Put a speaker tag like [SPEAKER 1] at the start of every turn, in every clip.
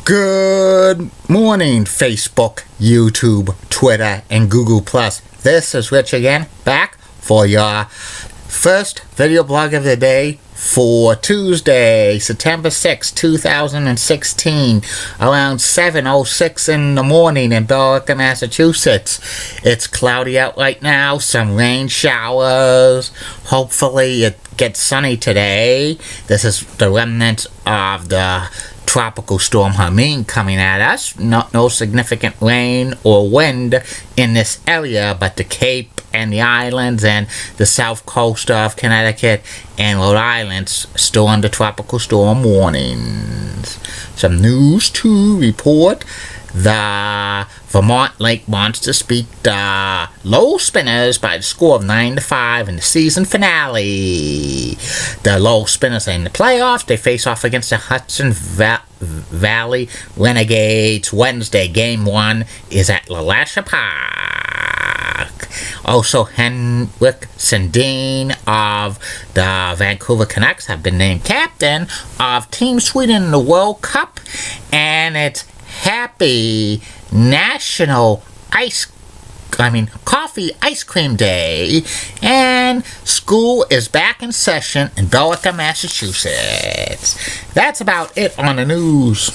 [SPEAKER 1] Good morning, Facebook, YouTube, Twitter, and Google+. This is Rich again, back for your first video blog of the day for Tuesday, September 6, 2016, around 7:06 in the morning in Billerica, Massachusetts. It's cloudy out right now, some rain showers. Hopefully it gets sunny today. This is the remnants of the Tropical Storm Hermine coming at us. No significant rain or wind in this area, but the Cape and the islands and the south coast of Connecticut and Rhode Island still under tropical storm warnings. Some news to report. The Vermont Lake Monsters beat the Lowell Spinners by the score of 9-5 in the season finale. The Lowell Spinners are in the playoffs. They face off against the Hudson Valley Renegades Wednesday. Game 1 is at LeLacheur Park. Also, Henrik Sundin of the Vancouver Canucks have been named captain of Team Sweden in the World Cup, and it's Happy National Coffee Ice Cream Day, and school is back in session in Billerica, Massachusetts. That's about it on the news.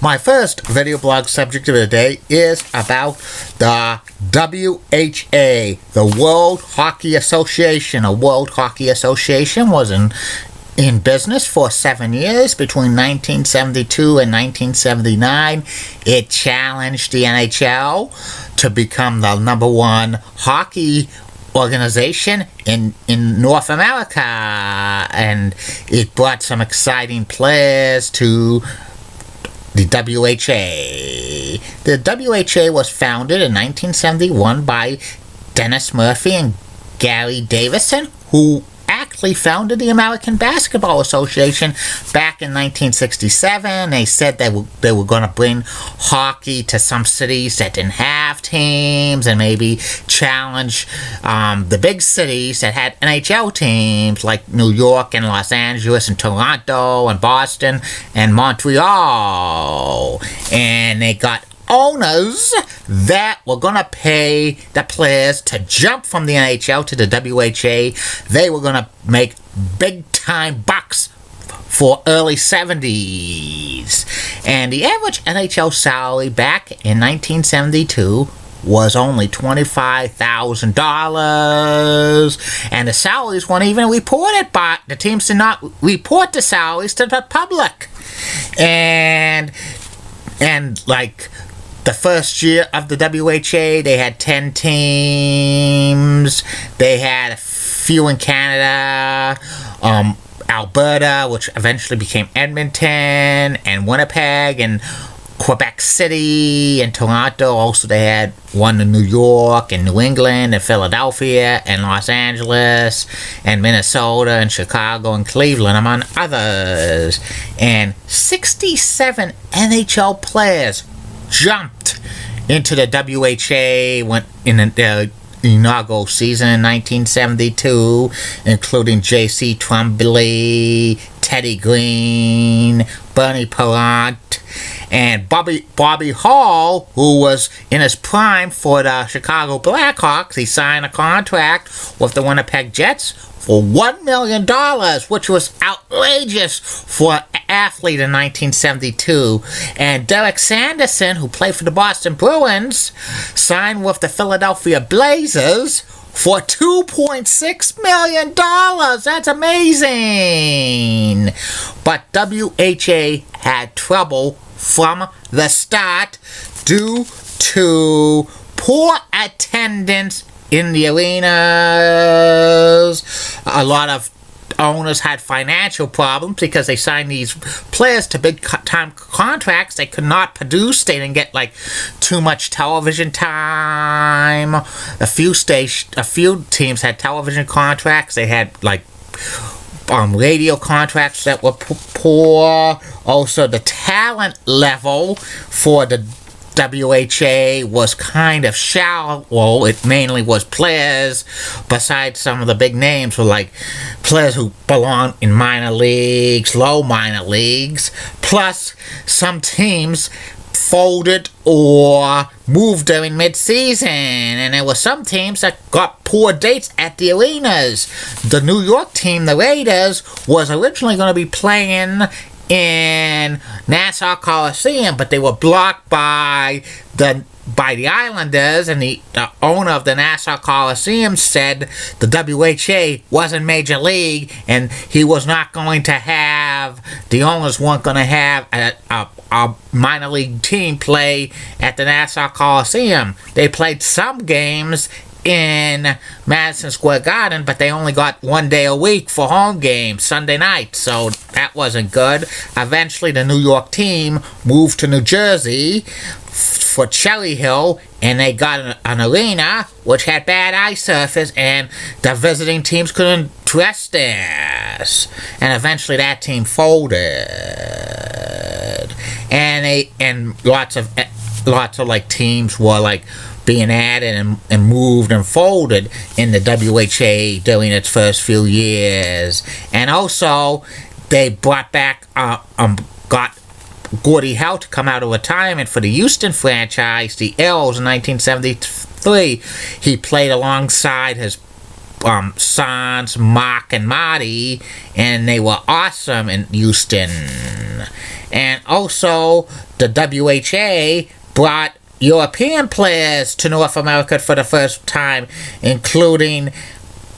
[SPEAKER 1] My first video blog subject of the day is about the WHA, the World Hockey Association. A World Hockey Association was in business for 7 years, between 1972 and 1979. It challenged the NHL to become the number one hockey organization in North America, and it brought some exciting players to the WHA. The WHA was founded in 1971 by Dennis Murphy and Gary Davison, who actually founded the American Basketball Association back in 1967. They said they were going to bring hockey to some cities that didn't have teams, and maybe challenge the big cities that had NHL teams like New York and Los Angeles and Toronto and Boston and Montreal. And they got owners that were going to pay the players to jump from the NHL to the WHA. They were going to make big-time bucks for early 70s. And the average NHL salary back in 1972 was only $25,000. And the salaries weren't even reported, but the teams did not report the salaries to the public. And like the first year of the WHA, they had 10 teams. They had a few in Canada, Alberta, which eventually became Edmonton, and Winnipeg, and Quebec City, and Toronto. Also, they had one in New York, and New England, and Philadelphia, and Los Angeles, and Minnesota, and Chicago, and Cleveland, among others. And 67 NHL players jumped into the WHA went in the inaugural season in 1972, including J.C. Tremblay, Teddy Green, Bernie Parent, and Bobby Hall, who was in his prime for the Chicago Blackhawks. He signed a contract with the Winnipeg Jets for $1 million, which was outrageous for an athlete in 1972. And Derek Sanderson, who played for the Boston Bruins, signed with the Philadelphia Blazers for $2.6 million. That's amazing. But WHA had trouble from the start due to poor attendance in the arenas. A lot of owners had financial problems because they signed these players to big-time contracts. They could not produce. They didn't get too much television time. A few teams had television contracts. They had radio contracts that were poor. Also, the talent level for the WHA was kind of shallow. It mainly was players, besides some of the big names were like players who belong in minor leagues, low minor leagues, plus some teams folded or moved during mid-season, and there were some teams that got poor dates at the arenas. The New York team, the Raiders, was originally going to be playing in Nassau Coliseum, but they were blocked by the Islanders, and the owner of the Nassau Coliseum said the WHA wasn't Major League, and he was not going to have, the owners weren't going to have a minor league team play at the Nassau Coliseum. They played some games in Madison Square Garden, but they only got 1 day a week for home games, Sunday night, so that wasn't good. Eventually, the New York team moved to New Jersey for Cherry Hill, and they got an arena which had bad ice surface, and the visiting teams couldn't dress there. And eventually, that team folded, and lots of like teams were like being added and moved and folded in the WHA during its first few years. And also, they brought back, got Gordie Howe to come out of retirement for the Houston franchise, the L's, in 1973. He played alongside his sons, Mark and Marty, and they were awesome in Houston. And also, the WHA brought European players to North America for the first time, including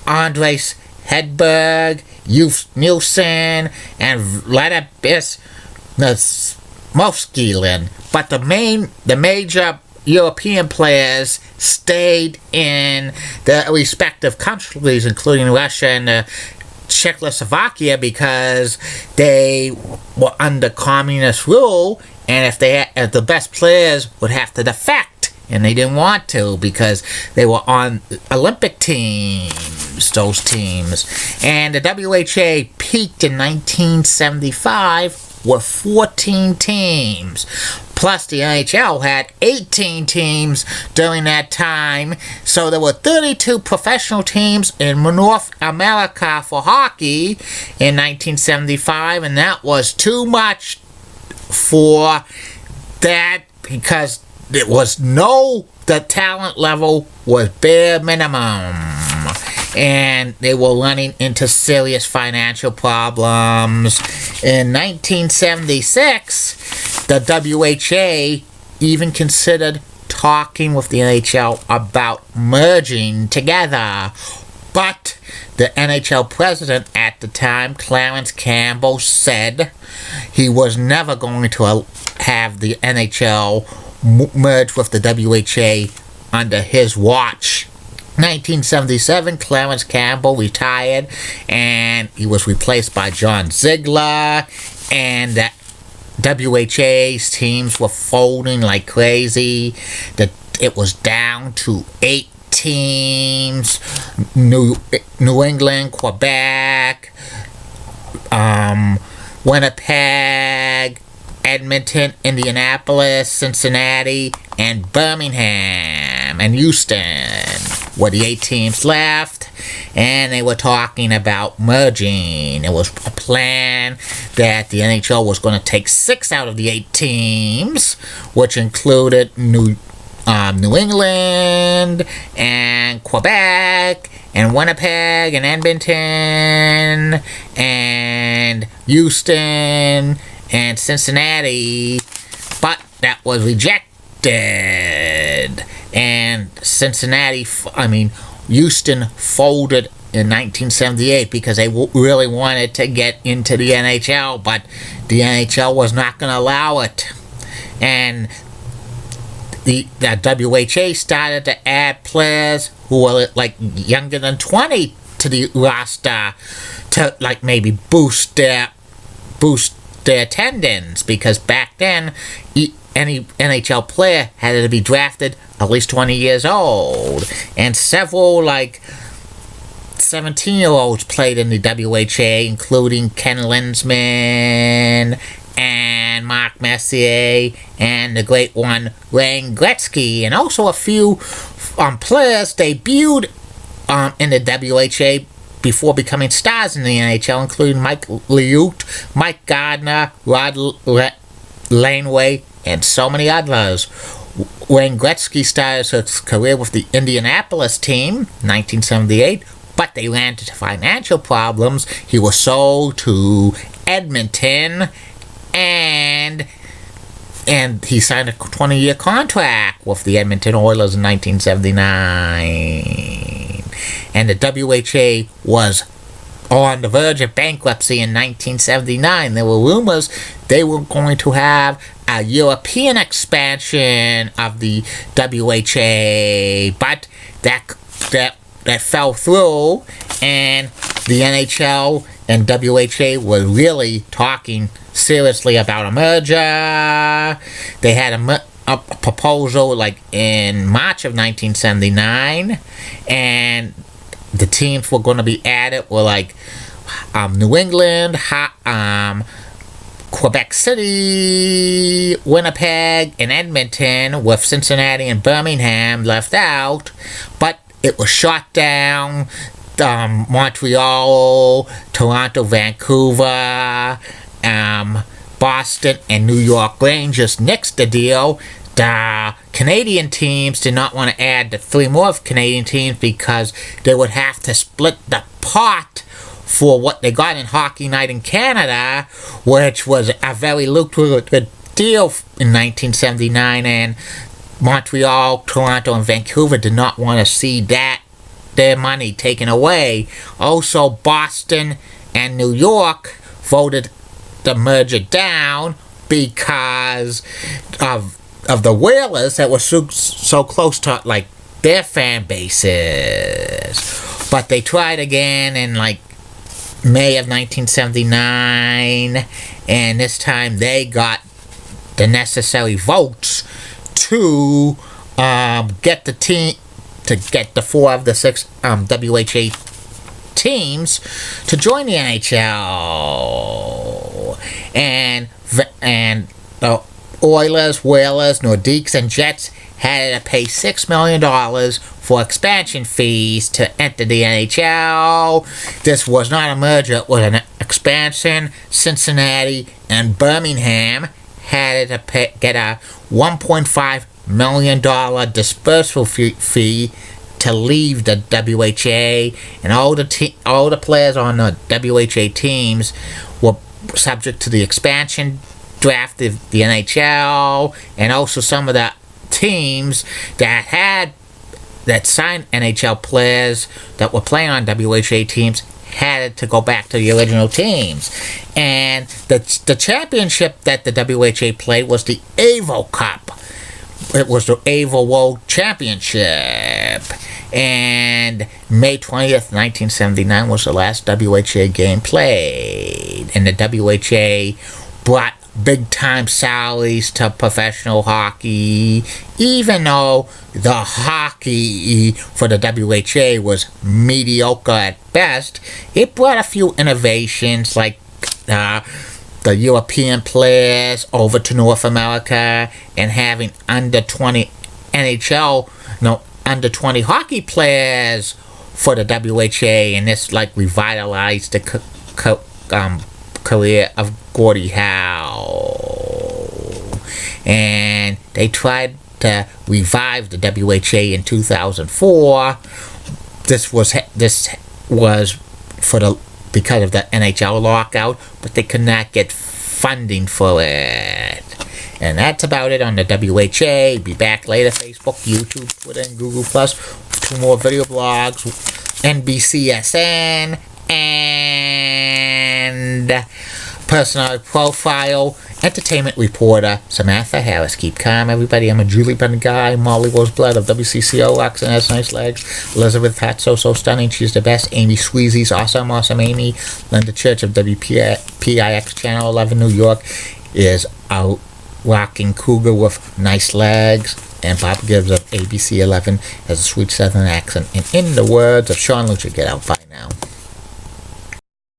[SPEAKER 1] Andres Hedberg, Yuf Nielsen, and Vladimir Moskilin. But the major European players stayed in their respective countries, including Russia and Czechoslovakia, because they were under communist rule, and if the best players would have to defect, and they didn't want to because they were on Olympic teams, those teams. And the WHA peaked in 1975 with 14 teams. Plus, the NHL had 18 teams during that time, so there were 32 professional teams in North America for hockey in 1975, and that was too much for that because the talent level was bare minimum, and they were running into serious financial problems. In 1976, the WHA even considered talking with the NHL about merging together, but the NHL president at the time, Clarence Campbell, said he was never going to have the NHL merge with the WHA under his watch. 1977, Clarence Campbell retired, and he was replaced by John Ziegler, and the WHA's teams were folding like crazy. It was down to 8 teams: New England, Quebec, Winnipeg, Edmonton, Indianapolis, Cincinnati, and Birmingham and Houston were the 8 teams left, and they were talking about merging. It was a plan that the NHL was going to take 6 out of the 8 teams, which included New England and Quebec and Winnipeg and Edmonton and Houston and Cincinnati, but that was rejected. And Houston folded in 1978 because they really wanted to get into the NHL, but the NHL was not going to allow it. And the WHA started to add players who were like younger than 20 to the roster to like maybe boost their attendance, because back then any NHL player had to be drafted at least 20 years old, and several like 17-year-olds played in the WHA, including Ken Linsman and and Mark Messier and the great one Wayne Gretzky, and also a few players debuted in the WHA before becoming stars in the NHL, including Mike Liut, Mike Gardner, Rod Laneway, and so many others. Wayne Gretzky started his career with the Indianapolis team, 1978, but they ran into financial problems. He was sold to Edmonton, and he signed a 20-year contract with the Edmonton Oilers in 1979. And the WHA was on the verge of bankruptcy in 1979. There were rumors they were going to have a European expansion of the WHA, but that fell through, and the NHL and WHA were really talking seriously about a merger. They had a proposal like in March of 1979, and the teams were going to be added were like New England, Quebec City, Winnipeg, and Edmonton, with Cincinnati and Birmingham left out, but it was shot down. Montreal, Toronto, Vancouver, Boston, and New York Rangers nixed the deal. The Canadian teams did not want to add the 3 more Canadian teams because they would have to split the pot for what they got in Hockey Night in Canada, which was a very lucrative deal in 1979, and Montreal, Toronto, and Vancouver did not want to see their money taken away. Also, Boston and New York voted the merger down because of the Whalers that were so close to like their fan bases. But they tried again in like May of 1979, and this time they got the necessary votes to get the 4 of the 6 WHA teams to join the NHL, and the Oilers, Whalers, Nordiques, and Jets had to pay $6 million for expansion fees to enter the NHL. This was not a merger, it was an expansion. Cincinnati and Birmingham had to get a $1.5 million dispersal fee to leave the WHA, and all the players on the WHA teams were subject to the expansion draft of the NHL, and also some of the teams that signed NHL players that were playing on WHA teams had to go back to the original teams. And the championship that the WHA played was the AVO Cup. It was the AVO World Championship. And May 20th, 1979 was the last WHA game played. And the WHA brought big-time salaries to professional hockey, even though the hockey for the WHA was mediocre at best. It brought a few innovations, like the European players over to North America, and having under 20 under 20 hockey players for the WHA, and this like revitalized the career of Gordie Howe. And they tried to revive the WHA in 2004. This was because of the NHL lockout, but they could not get funding for it. And that's about it on the WHA. Be back later. Facebook, YouTube, Twitter, and Google Plus with 2 more video blogs, NBCSN, and personal profile, entertainment reporter Samantha Harris. Keep calm, everybody. I'm a Julie Bennett guy. Molly Roseblood of WCCO. Roxanne has nice legs. Elizabeth Hat so stunning. She's the best. Amy Squeezy's awesome Amy. Linda Church of WPIX Channel 11 New York is a rocking cougar with nice legs. And Bob Gibbs of ABC 11 has a sweet southern accent. And in the words of Sean Lucia, get out. Bye.